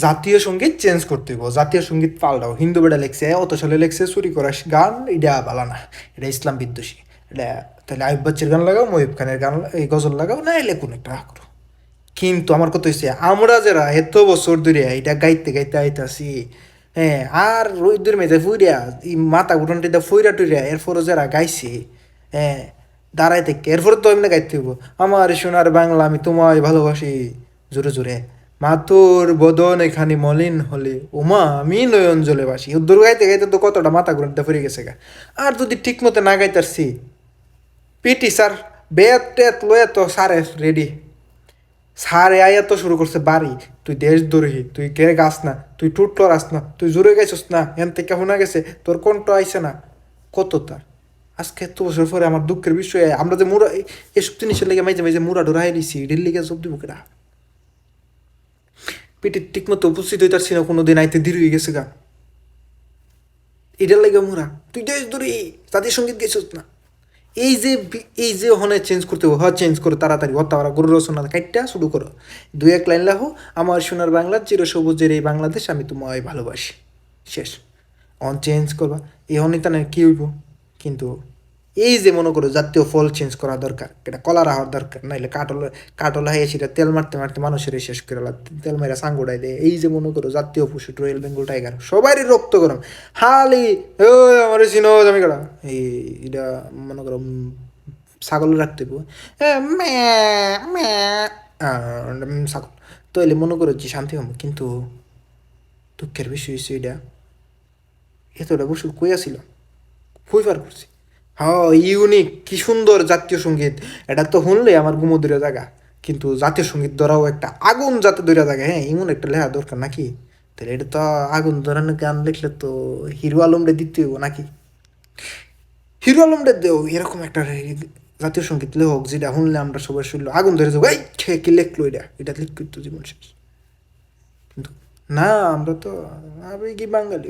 জাতীয় সঙ্গীত চেঞ্জ করতে হইব, জাতীয় সঙ্গীত পাল্টাও। হিন্দু বেটা লেখছে, অত সালে লেখছে চুরি করা গান, এটা বালা না, এটা ইসলাম বিদ্বেষী। এটা তাহলে আইয়ুব বাচ্চার গান লাগাও, মহিব খানের গান, এই গজল লাগাও, না এলে কোনো একটা করো। কিন্তু আমার কথা হচ্ছে, আমরা যারা এত বছর ধরে এটা গাইতে গাইতে আইতাছি, হ্যাঁ, আর রোদ্দুর মেঝে ফুইরা এই মাথা ঘুটনটিতে ফুইরা টুইরা এরপরও যারা গাইছে, হ্যাঁ, দাঁড়াই থেকে এরপরে তো এমনি গাইতে হইব, আমার সোনার বাংলা আমি তোমায় ভালোবাসি, জোরে জোরে, মাতুর বদন এখানে মলিন হলে ওমা আমি নয়ন জলে বাসি। উদ্দুর গাইতে গাইতে তো কতটা মাথা ঘুরতে ফুরে গেছে গা। আর যদি ঠিক মতো না গাইতারছি, পিটি স্যার বেত টেত লয়ে তো স্যারে রেডি, সারে আয়া তো শুরু করছে বাড়ি, তুই দেশদ্রোহী, তুই কে গাছ না, তুই টুট লড়াস না, তুই জোরে গাইছস না, এন থেকে শোনা গেছে তোর কণ্ঠ আইছে না, কত তার। আজকে এত বছর পরে আমার দুঃখের বিষয়ে আমরা যে মুরা এসব জিনিসের লেগে মাঝে মাঝে মুরা ডোরা হাইলিছি, এটির লেগে সব দিব কেটা। পেটের ঠিক মতো উপস্থিত হইতারছি না, কোনো দিন আইতে দেরি হয়ে গেছে গা, এটার লেগে মুরা, তুই দেশদ্রোহী, জাতীয় সঙ্গীত গেছস না। এই যে ওখানে চেঞ্জ করতে হবে, হ্যাঁ চেঞ্জ করো তাড়াতাড়ি, হত্যা করা গরু রচনা কাইটটা শুরু করো, দুই এক লাইন লাহো, আমার সোনার বাংলা চিরসবুজের এই বাংলাদেশ আমি তোমায় ভালোবাসি, শেষ। অন চেঞ্জ করবা, এই অনিতা না কী হইব। কিন্তু এই যে মনে করো জাতীয় ফল চেঞ্জ করা দরকার, এটা কলার হওয়ার দরকার, নাইলে কাটল হাইয়ে সেটা তেল মারতে মারতে মানুষের শেষ করে তেল মেরা সাঙ্গুড়াই দেয়। এই যে মনে করো জাতীয় পশু রয়েল বেঙ্গল টাইগার, সবারই রক্ত গরম, হালি ও আমার চিনো আমি করা, এই এটা মনে করো ছাগল রাখতে ছাগল, তো এলে মনে করো যে শান্তি হবো। কিন্তু দুঃখের বিষয় হচ্ছে এটা, এতটা বছর কই আসিল, কই পার করছি। হ্যাঁ ইউনিক, কি সুন্দর জাতীয় সঙ্গীত, এটা তো শুনলে আমার গুমো দূরে জায়গা। কিন্তু জাতীয় সঙ্গীত ধরাও একটা আগুন যাতে দূরে জায়গা, হ্যাঁ এমন একটা লেখা দরকার নাকি। তাহলে এটা তো আগুন ধরানোর গান লিখলে তো হিরো আলমরে দিতে হইব নাকি, হিরো আলমরে দেও এরকম একটা জাতীয় সঙ্গীত লেখক যেটা শুনলে আমরা সবাই শুনলো আগুন ধরে যাবো, এই কি লেখলো এটা লিখতো জীবন শেষ। কিন্তু না, আমরা তো আবেগী বাঙালি।